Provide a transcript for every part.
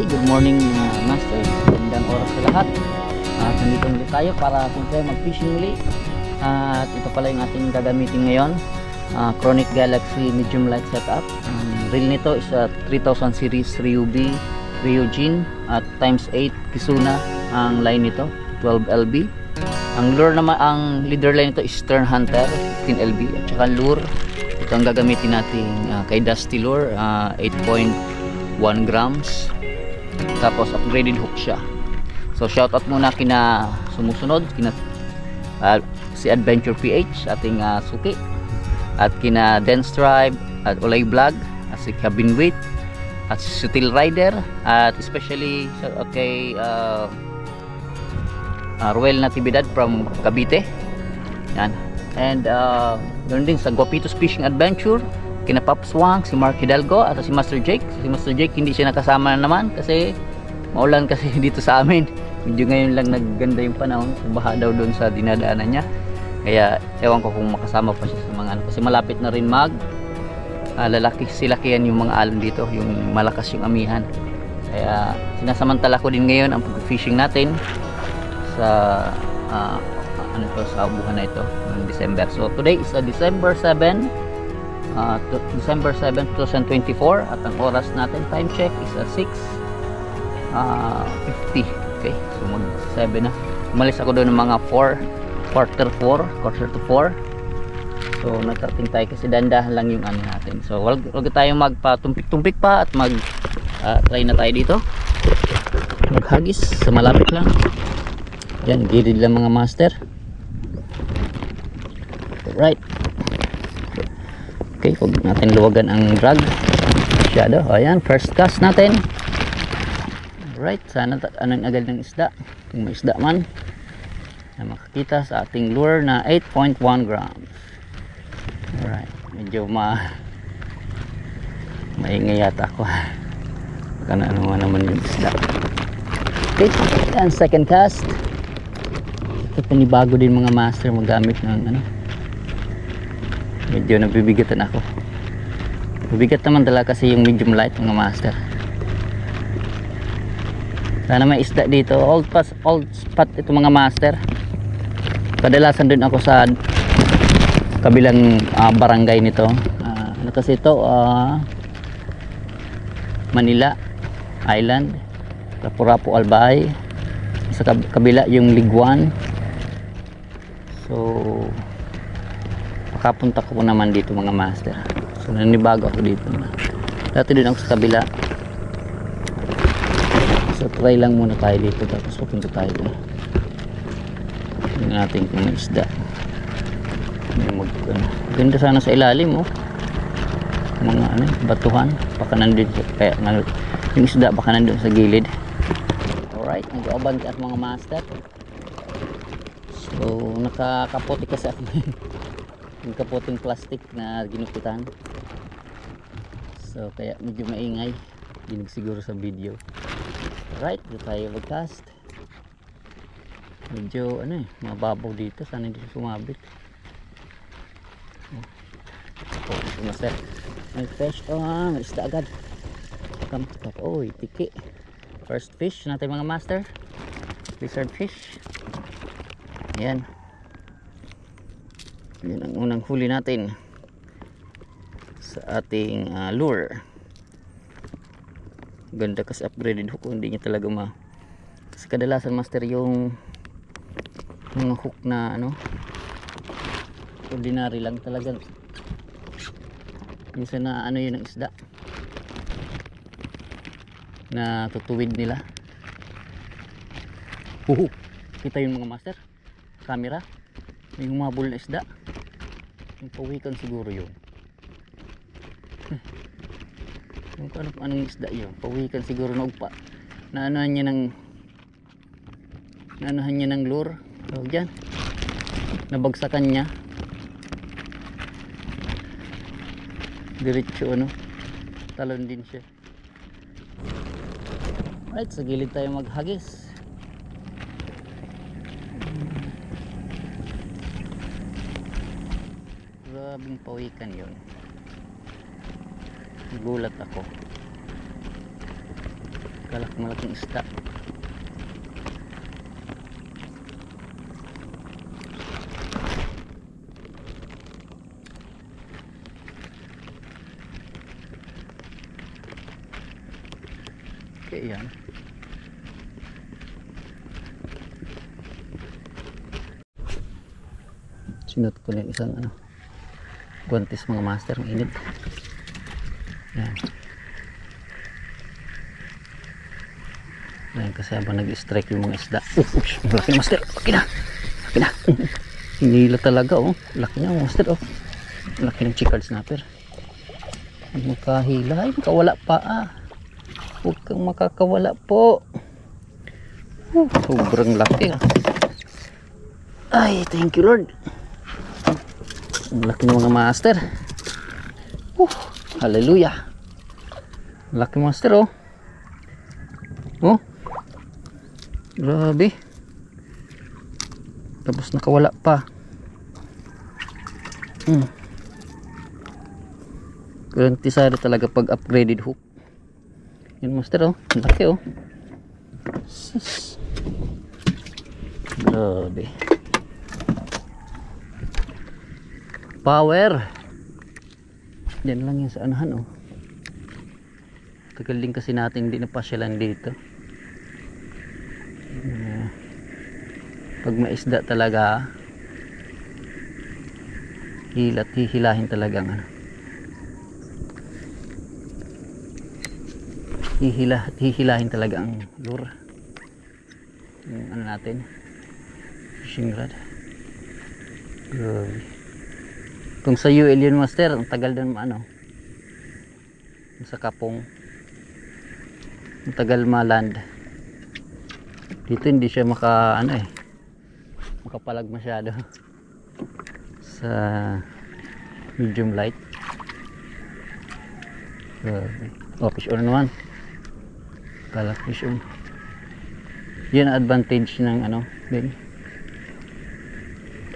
good morning master. Magandang oras sa lahat. Nandito ulit tayo para siyempre mag-fishing ulit. At ito pala yung ating gagamitin ngayon. Chronic Galaxy medium light setup. Reel nito is 3000 series Ryubi Ryujin at times 8 Kizuna ang line nito, 12 LB. Ang lure naman, ang leader line nito is Stern Hunter 15 LB at saka lure ito ang gagamitin natin kay Dusty Lure 8.1 grams. Tapos upgraded hook siya. So shoutout muna kina sumusunod, kina si Adventure PH ating suki, at kina Dance Tribe at Olay Vlog at si Cabin Wait at si Sutil Rider, at especially kay Ruel Natividad from Cavite. Yan. And doon din sa Guapitos Fishing Adventure kina Pops Wang, si Mark Hidalgo at si Master Jake. Si Master Jake hindi siya nakasama na naman kasi maulan kasi dito sa amin. Medyo ngayon lang nagganda yung panahon, so baha daw doon sa dinadaanan niya. Kaya ewan ko kung makasama pa siya sa mga ano, kasi malapit na rin mag silakihan yung mga alon dito, yung malakas yung amihan. Kaya sinasamantala ko din ngayon ang pag-fishing natin sa sa buwan na ito ng December. So today is December 7 December 7, 2024 at ang oras natin, time check, is 6:50. Okay, so mag 7 na. Umalis ako doon ng mga 4 quarter to 4. So nagtating tayo kasi dandahan lang yung ano natin. So wag tayong magpatumpik-tumpik pa at try na tayo dito. Maghagis sa malapit lang. Yan, gilid lang mga master. Right. Okay, huwag natin luwagan ang drag masyado. Ayan, first cast natin. Right, sana anong agad ng isda, kung may isda man na makakita sa ating lure na 8.1 grams. Alright, medyo maingay yata ako. Baka na ano naman yung isda. Okay, and second cast. Ito panibago din mga master magamit ng ano. Medyo nabibigatan ako. Mabigat naman talaga kasi yung medium light mga master. Sana may isda dito. Old spot ito mga master. Kadalasan din ako sa kabilang barangay nito. Ano kasi ito? Manila Island, Lapu-Lapu Albay. Sa kabila yung Liguan. So makapunta ko naman dito mga master. So nanibago ako dito na. Dati din ako sa kabila. So try lang muna tayo dito, tapos pupunta tayo doon. Tingnan natin kung may isda. Ganda sana sa ilalim, oh. Mga ano, batuhan. Baka nandun, kaya yung isda baka nandun sa gilid. Alright, nag-oban ka at mga master. So nakakapote kasi ako. Yung kapoting plastic na ginupitan. So kaya medyo maingay. Dinig siguro sa video. Alright, dito tayo mag-cast. Medyo ano mababaw dito. Sana hindi sumabit. Master, may fish. May isda agad. Oy, tiki. First fish natin mga master. Lizard fish. Ayan. Yan ang unang huli natin sa ating lure. Ganda kasi upgraded hook, hindi niya talaga kasi kadalasan master yung mga hook na ano ordinary lang talaga. Minsan na ano yun ang isda na tutuwid nila. Kita yung mga master camera, may humabol na isda. Yung pawikan siguro yun. Yung anong isda yun, pawikan siguro na ugpa. Naanahan niya ng lure. So dyan, nabagsakan niya. Diretso ano, talon din siya. Right, sa gilid tayo maghagis. Grabing pawikan yun. Gulat ako. malaking isda. Okay, yan. Sinot ko na isang guantes mga master, mainit. Yan. Yan kasi habang nag-strike yung mga isda. Malaki na master, laki na. Laki na. Hinila talaga laki niya master laki ng chicard snapper. Makahila, ay makawala pa huwag kang makakawala po. Sobrang laki ay thank you Lord. Ang laki ng mga master. Hallelujah. Laki master grabe. Tapos nakawala pa. Garantisado talaga pag upgraded hook. Yan master ang laki grabe. Power. Yan lang yan sa anahan tagal din kasi natin hindi napasyalan dito. Pag maisda talaga hihilahin talagang hihilahin talaga ang lure. Yung natin fishing rod. Grabe. Kung sa UL yun master, ang tagal din sa kapong ang tagal maland. Dito hindi siya makapalag masyado sa medium light. Fish on naman. Kala fish on. Yan ang advantage ng din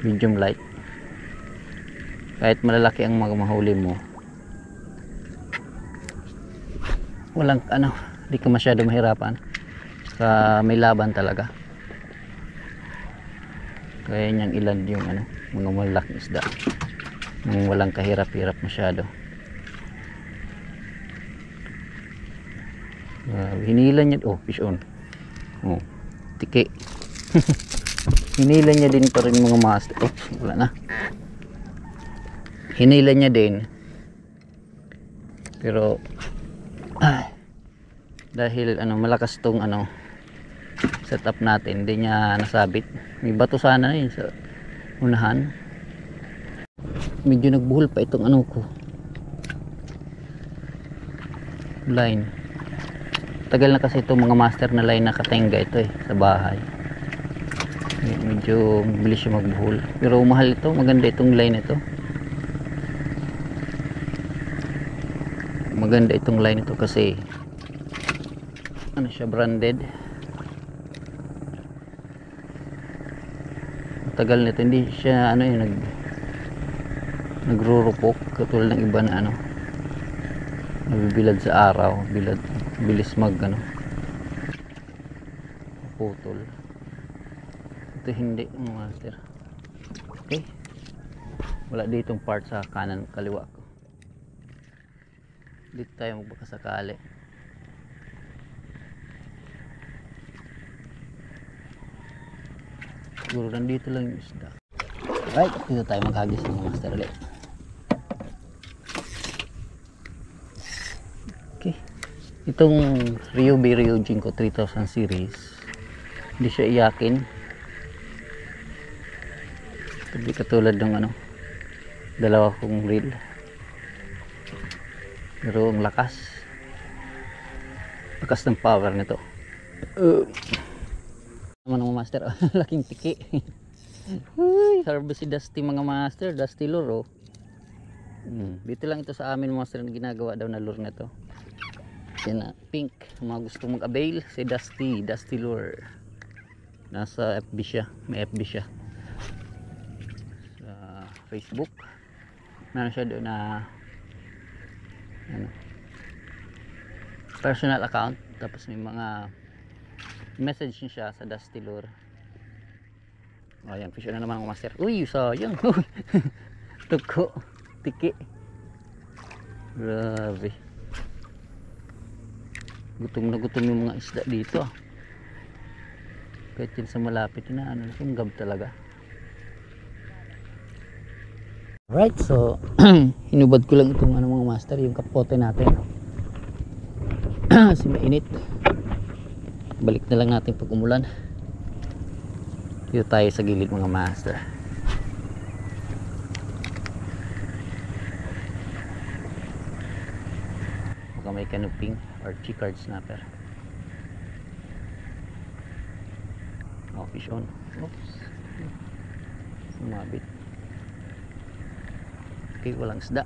medium light. Kahit malalaki ang mahuli mo, walang di ka masyado mahirapan sa may laban talaga. Kaya niyang iland yung mga malaking isda nang walang kahirap-hirap masyado. Hinila niya fish on. Tiki. Hinila niya din pa rin mga master. Wala na. Hinila niya din. Pero dahil malakas tong setup natin, hindi niya nasabit. May bato sana yun sa unahan. Medyo nagbuhol pa itong ko line. Tagal na kasi itong mga master na line nakatenga ito sa bahay. Medyo bilis siya magbuhol, pero mahal ito. Maganda itong line ito. Maganda itong line ito kasi siya branded. Tagal nito, hindi siya nagrurupok katulad ng iba na nabibilad sa araw, bilis putol. Ito hindi master. Okay, wala ditong part sa kanan kaliwa ko. Dito tayo magbakasakali. Siguro nandito lang yung isda. Right, dito tayo maghagis ng master ulit. Okay, itong Ryobi Ryujinko 3000 series, hindi siya iyakin. Hindi katulad ng dalawa kong reel. Pero ang lakas ng power nito. Naman mga master, laking tiki. Harvest si Dusty mga master, Dusty lure dito lang ito sa amin master na ginagawa daw na lure na to. Yan pink, mga gusto mag-avail si Dusty lure. Nasa FB siya, may FB siya sa Facebook. Meron siya doon na personal account, Tapos may mga message niya siya sa dusty lure. Ayan, fish on na naman mga master. Uy, sayang. Tuko, tiki. Grabe. Gutom na gutom yung mga isda dito. Kahit yun sa malapit na ano, sunggab talaga. Right, so hinubad ko lang itong ano mga master, yung kapote natin. Kasi mainit. Balik na lang natin pag umulan. Dito tayo sa gilid mga master. Baka may canoping or chicard snapper. Oh, fish on. Oops. Sumabit. Okay, walang isda.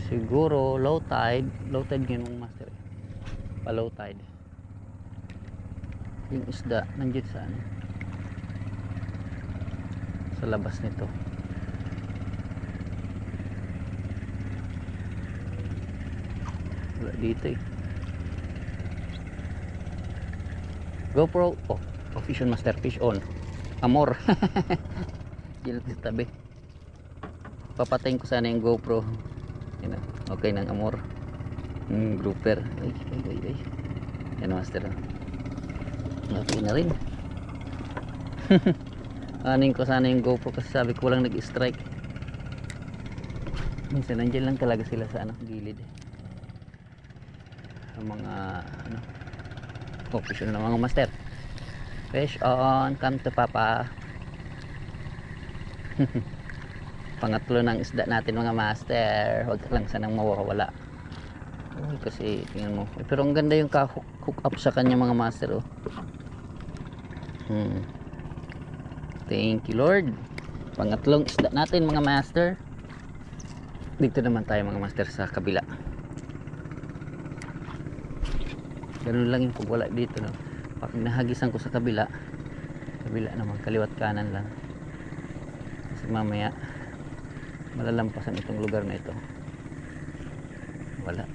Siguro low tide ngayon master. Pa low tide. Yung isda nandiyan sa ano? Sa labas nito. Wala dito eh. GoPro. Oh, fish on master, fish on. Amor. Yan sa tabi. Papatayin ko sana yung GoPro. Yan, okay ng amor. Grouper. Ay. Yan master. Okay na rin. Anin ko sana yung GoPro kasi sabi ko walang nag-strike. Minsan nandiyan lang talaga sila sa ano, gilid. Ang mga ano, fish on na mga master. Fish on, come to papa. Pangatlo ng isda natin mga master. Huwag lang sanang mawawala. Uy, kasi tingnan mo. Pero ang ganda yung ka-hook up sa kanya mga master. Oh. Thank you Lord. Pangatlong isda natin mga master. Dito naman tayo mga master sa kabila. Ganun lang yung pag wala dito, no? Pag nahagisan ko sa kabila naman, kaliwat kanan lang. Kasi mamaya malalampasan itong lugar na ito. Wala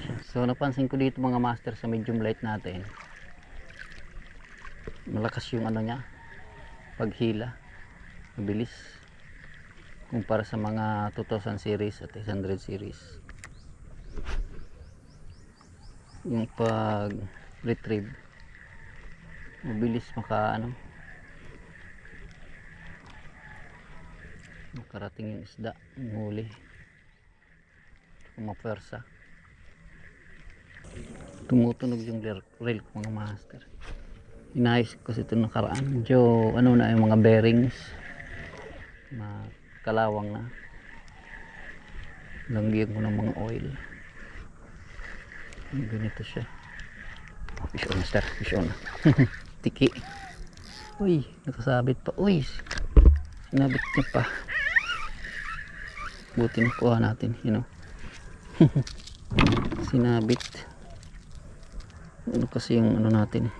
siya. So napansin ko dito mga master sa medium light natin, malakas yung ano niya, paghila, mabilis kumpara sa mga 2000 series at 100 series. Yung pag retrieve mabilis makarating yung isda, yung huli, kumapwersa. Tumutunog yung rail ko mga master. Inayos ko kasi ito nakaraan. Medyo ano na yung mga bearings, kalawang na. Langgihan ko ng mga oil. Ganito siya. Fish on master, fish on. Tiki. Uy, nakasabit pa. Uy, sinabit niya pa. Buti nakuha natin, you know. Sinabit. Ano kasi yung ano natin,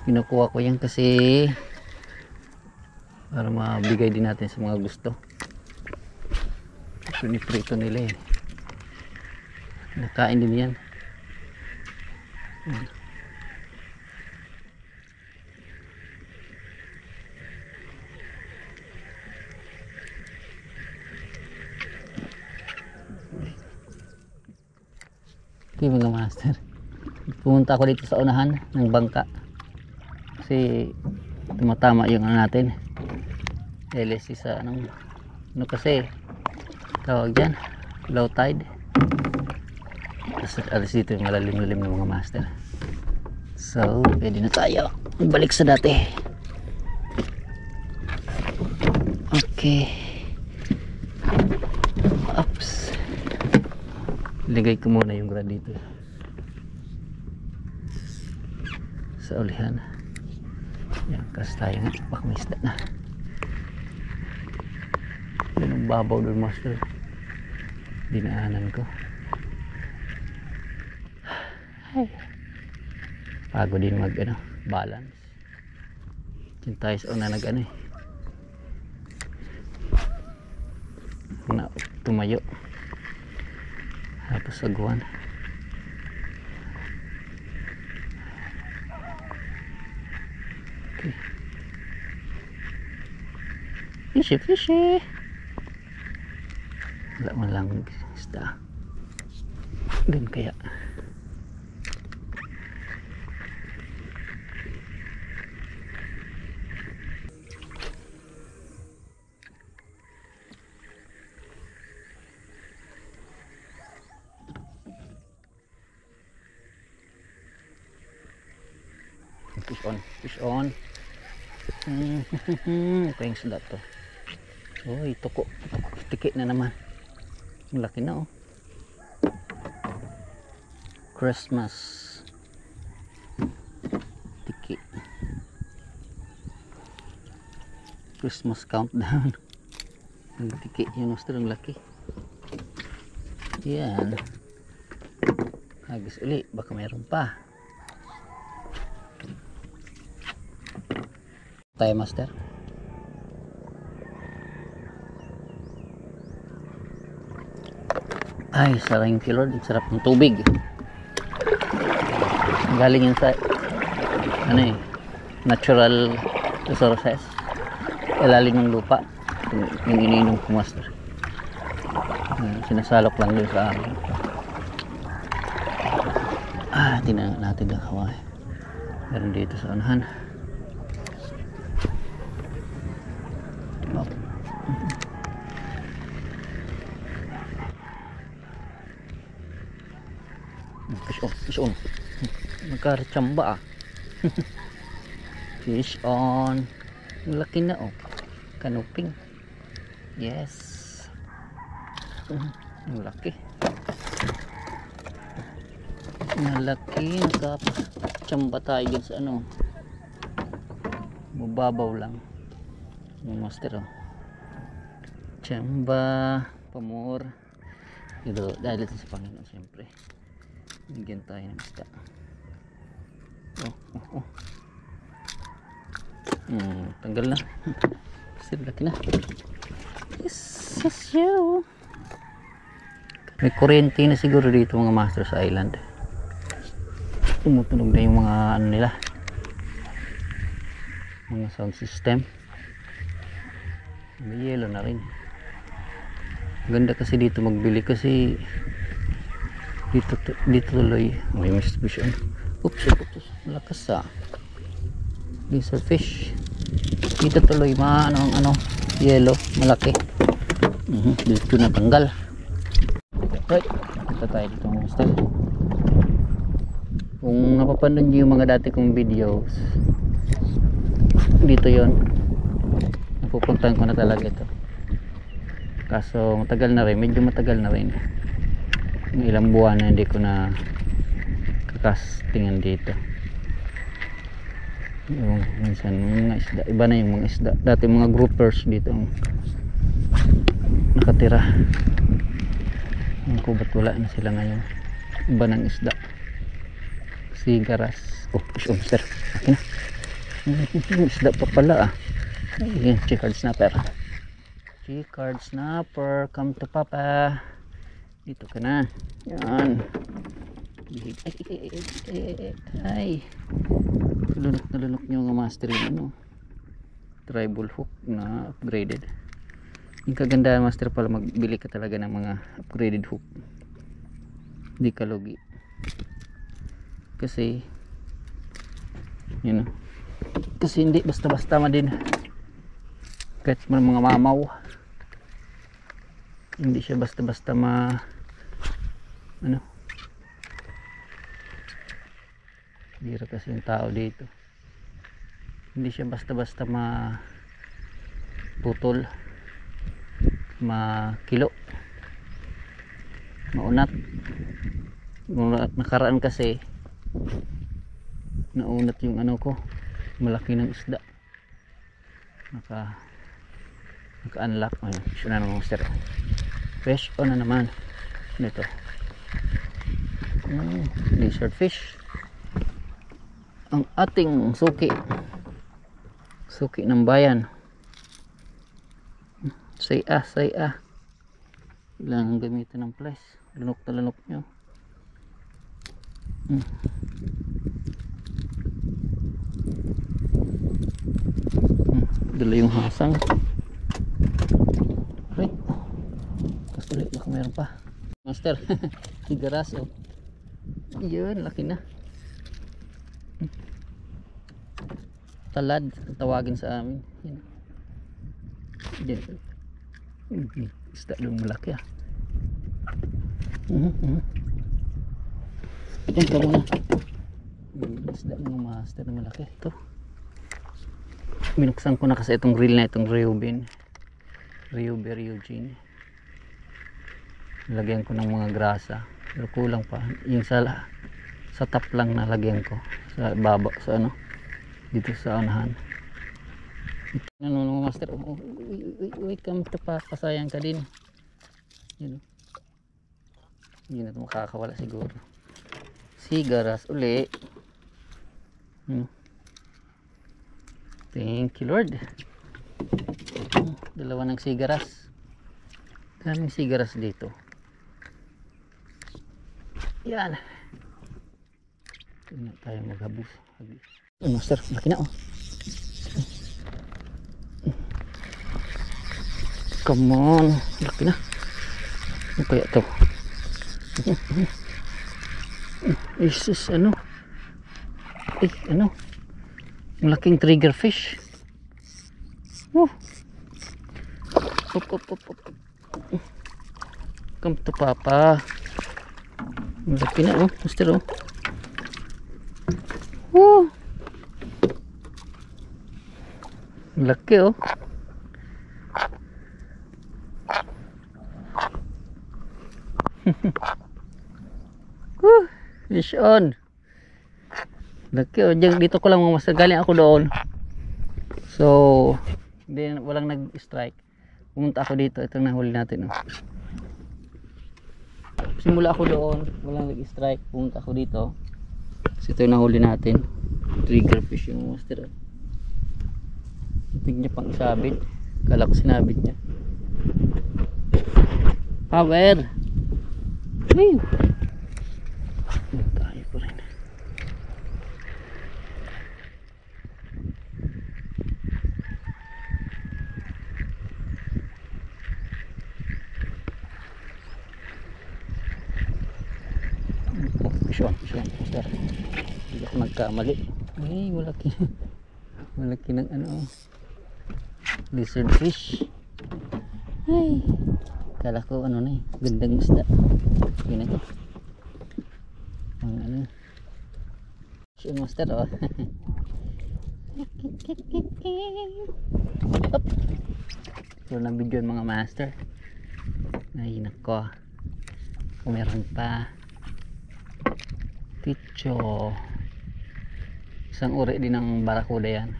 kinukuha ko yan kasi para mabigay din natin sa mga gusto. Prito nila eh, nakain din yan. Okay mga master, pumunta ako dito sa unahan ng bangka kasi tumatama yung ano natin, LSC sa ano kasi tawag dyan, low tide. Alas dito yung malalim-lalim ng mga master. So pwede na tayo balik sa dati. Okay, oops, ligay ko muna yung grad dito sa ulihan. Yan, kasi tayo nga baka may isda na. Yan ang babaw doon master. dinaanan ko. Ay, pagod din mag balance. Diyan tayo sa una na tumayo tapos saguan. Okay. Fishy. Wala man lang isda. Doon kaya. Fish on. Ito yung isda to. Uy, tuko. Tiki na naman. Ang laki na, oh. Christmas. Tiki. Christmas countdown. Ang tiki. Yung master, ang laki. Yan. Hagis uli. Baka mayroon pa. Tayo, master. Ay, sarang Lord, sarap ng tubig. Galing yan sa natural resources, ilalim ng lupa. Yung iniinom ko, master. Sinasalok lang doon sa amin. Tingnan natin ang kaway. Meron dito sa unahan. Fish on. Magkarachamba Fish on. Malaki na, oh. Kanuping. Yes. Malaki. Nakachamba tayo dyan sa mababaw lang. Yung master, oh. Chamba, pamor. Ito, dahil ito sa Panginoon, siyempre. Bigyan tayo ng isda. Tanggal na. Kasi laki na. Yes, you. May kuryente na siguro dito mga master sa island. Tumutunog na yung mga nila. Mga sound system. May yellow na rin. Ganda kasi dito magbili kasi dito tuloy may distribution. Oops, malakas diesel fish. Dito tuloy yellow, malaki. Dito na tanggal. Right, ito tayo dito mga master. Kung napapanood nyo yung mga dati kong videos, dito yon, napupuntahan ko na talaga ito. Kaso matagal na rin, medyo matagal na rin. Ilang buwan na hindi ko na kakastingan dito. Yung minsan mga isda, iba na yung mga isda. Dati mga groupers dito ang nakatira. Ang kubat wala na sila ngayon. Iba ng isda. Sigaras. Fish on, sir. Okay na. Isda pa pala Ayan, checkered snapper. Checkered snapper, come to papa. Dito ka na. Yan. Ay. Nalunok nyo nga master yung tribal hook na upgraded. Yung kagandahan master pala, magbili ka talaga ng mga upgraded hook. Hindi ka lugi. Kasi kasi hindi basta-basta din kahit mga mamaw, hindi siya basta-basta bira kasi yung tao dito, hindi siya basta-basta putol, makilo, maunat. Nakaraan kasi naunat yung ko, malaki ng isda, naka-unlock. Ayun, siya na naman master. Fresh on na naman. Nito. Lizard fish. Ang ating suki. Suki ng bayan. Saya. Kailangan gamitin ng flash. Lunok na lunok nyo. Dala yung hasang. Right. Kasi ulit lang meron pa. Master. Tigaras oh. Yun, laki na. Talad, tawagin sa amin. Yan. Isda doon malaki ah. Ito ka muna. Isda ng master na malaki. Ito. Minuksan ko na kasi itong grill na itong Reuben. Eugene. Lagyan ko ng mga grasa. Pero kulang pa. Yung sa top lang na lagyan ko. Sa baba, sa ano. Dito sa unahan. Ano master? Wait kam to pa. Pasayang ka din. Yun. Hindi na ito makakawala siguro. Sigaras uli. Thank you Lord. Dalawa ng sigaras. Daming sigaras dito. Yan. Tingnan tayo maghabos. Master, laki na oh. Come on. Laki na. Ano kaya ito? Isis ano? Ano? Malaking trigger fish. Up. Come to papa. Malaki na oh, master oh. Laki oh. Fish on. Laki oh. Dito ko lang mga master. Galing ako doon. So walang nag-strike. Pumunta ako dito. Itong nahuli natin oh. Simula ako doon. Walang nag-strike. Pumunta ako dito. Kasi ito yung nahuli natin. Trigger fish yung master oh. Tingnan niya pang isabit. Kala ko sinabit niya. Power. Woo. Tayo pa rin. Syon. Hindi ako nagkamali. Ay, malaki ng ano. Lizard fish. Ay, kala ko ano na eh, gandang isda. Yun ito ang ano siya master oh. Up. So na video mga master. Ay nako, kung meron pa ticho, isang uri din ng barakuda yan.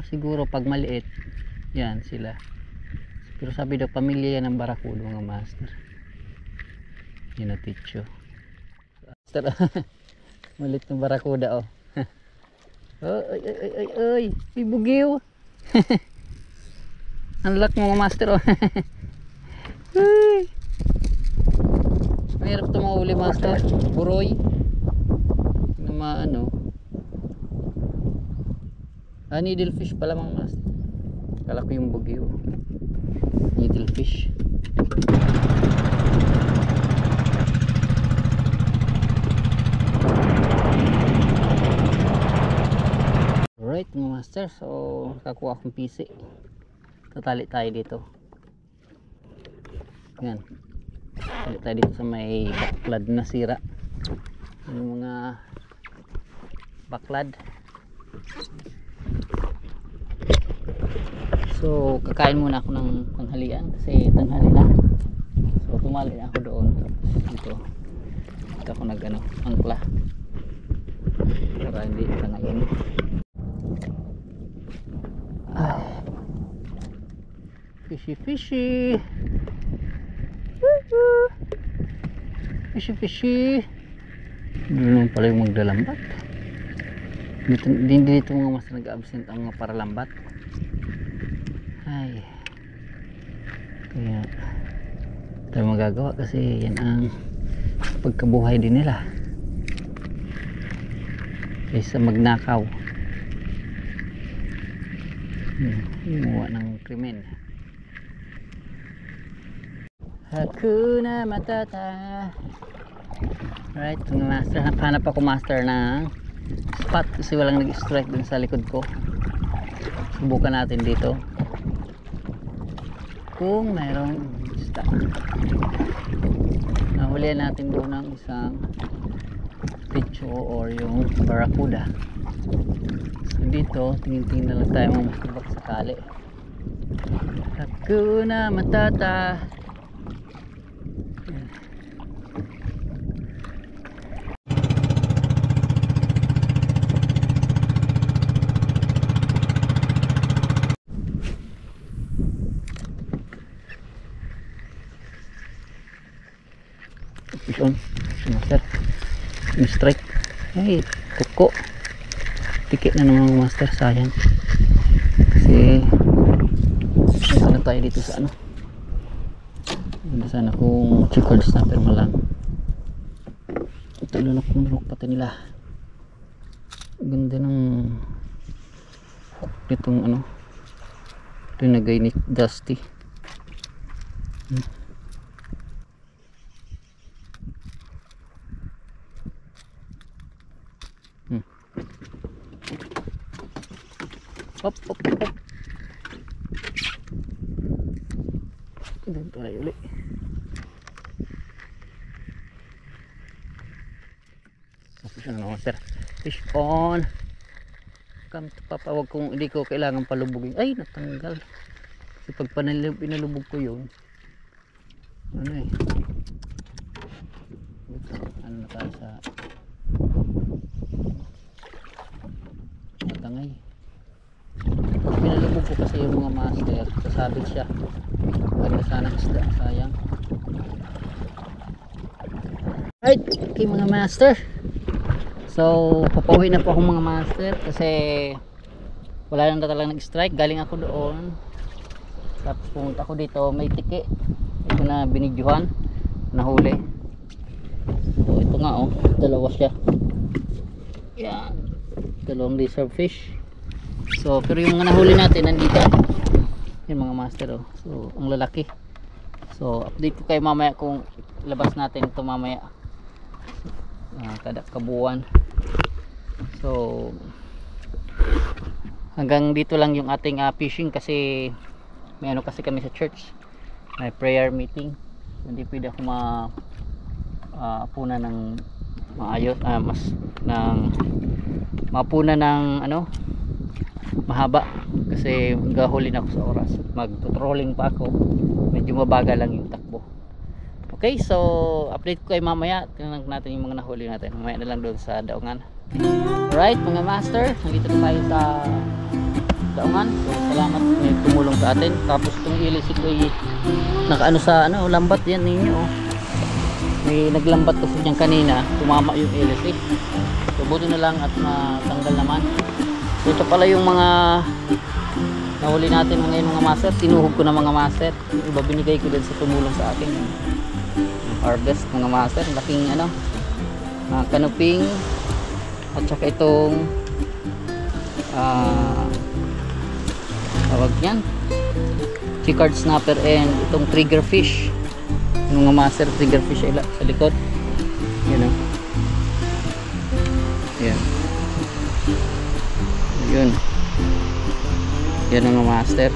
Siguro pag maliit yan sila, pero sabi daw pamilya yan ng barakuda mga master. Yun na ticho master. Maliit ng barakuda oh. Ay bugiw. Ang lak mga master oh. Mahirap ito mahuli master. Buroy na ano. Needlefish pala mga master. Kala ko yung bugiw. Needlefish. Alright mga master. So nakakuha akong PC. Tatali tayo dito. Yan. Tatali tayo dito sa may baklad na sira. Yung mga baklad. So kakain muna ako ng tanghalian kasi tanghali na. So tumali ako doon dito. Dito ako nag angkla para hindi tangayin. Fishy fishy. Doon pala yung maglalambat. Dito mga mas nag-absent ang mga paralambat. Ay. Kaya tayo magagawa kasi yan ang pagkabuhay din nila. Kaysa magnakaw. Gumawa ng krimen. Hakuna Matata. Right, mga master, hanap ako master ng spot kasi walang nag-strike dun sa likod ko. Subukan natin dito kung mayroong isda. Nahulihan natin doon ng isang picho or yung barracuda. So dito tingin-tingin na lang tayo mga master baka sakali. Hakuna Matata. Fish on, master. Strike. Ay, kuko. Tikit na ng master, sayang. Kasi sana tayo dito sa ano. Ganda sana kung checkered snapper mo lang. Ito lang akong rock pati nila. Ganda ng itong ano. Rinagay ni Dusty. Hop. Doon tayo ulit. Fish on master. Fish on. Come to papa. Wag kung hindi ko kailangan palubugin. Ay, natanggal. Kasi pag pinalubog ko yun, ano eh. Ano na tayo sa matangay. Pinalubog ko kasi yung mga master, sasabit siya. Ganda sana isda, sayang. Right, okay mga master. So papauwi na po akong mga master kasi wala lang talagang nag-strike. Galing ako doon, tapos pumunta ako dito, may tiki. Ito na binidyohan, nahuli. So ito nga oh, dalawa siya. Yan, dalawang lizard fish. So pero yung mga nahuli natin nandito yung mga master oh. So ang lalaki. So update ko kayo mamaya kung labas natin ito mamaya kada kabuuan. So hanggang dito lang yung ating fishing kasi may ano kasi kami sa church, may prayer meeting. Hindi pwede ako mapuna ng maayos mas ng mapuna ng ano mahaba kasi gahuli na ako sa oras, mag-trolling pa ako, medyo mabagal lang yung takbo. Okay, so update ko kayo mamaya. Tingnan natin yung mga nahuli natin mamaya na lang doon sa daungan. Alright mga master, nandito na tayo sa daungan. So salamat may tumulong sa atin. Tapos itong ilisik ko ay nakaano sa ano, lambat yan ninyo oh. May naglambat kasi dyan kanina, tumama yung ilisik. So buti na lang at matanggal naman. So ito pala yung mga nahuli natin ngayon mga master. Tinuhog ko na mga master. Yung iba binigay ko din sa tumulong sa akin. Harvest mga master. Laking ano, kanuping at saka itong tawag yan, checkered snapper and itong trigger fish. Yung mga master, trigger fish ay sa likod. Yan o. Yan. Yun. Yan ang mga master.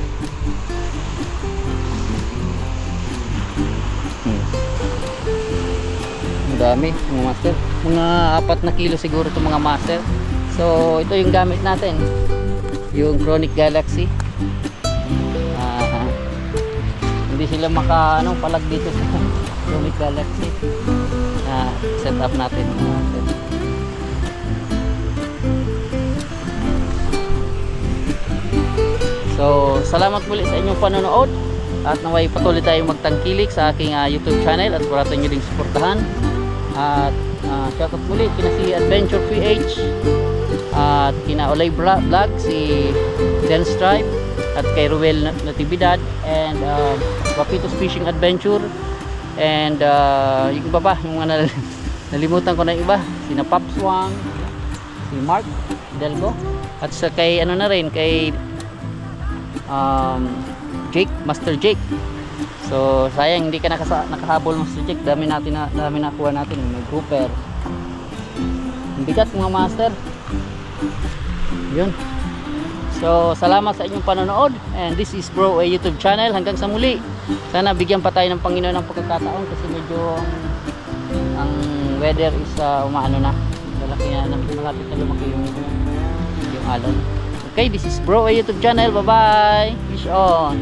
Ang dami mga master. Mga 4 na kilo siguro itong mga master. So ito yung gamit natin, yung Chronic Galaxy. Hindi sila maka ano, palag dito sa Chronic Galaxy. Set up natin mga master. So, salamat muli sa inyong panonood at naway patuloy tayong magtangkilik sa aking YouTube channel at parating nyo ding suportahan. At shoutout muli kina si Adventure PH at kina Olay Vlog, si Del Stripe at kay Ruel Natividad and Papitos Fishing Adventure and yung iba pa, yung mga nalimutan ko na yung iba, sina Pops Wang, si Mark Delgo at sa kay ano na rin kay Jake, Master Jake. So sayang hindi ka nakahabol Master Jake, dami nakuha natin, may grouper, ang bigat mga master. Yun. So salamat sa inyong panonood and this is Bro A YouTube channel. Hanggang sa muli, sana bigyan pa tayo ng Panginoon ng pagkakataon kasi medyo ang weather is umaano na, malaki na, malapit na lumaki yung alon. Okay, this is Bro A YouTube channel. Bye bye, fish on.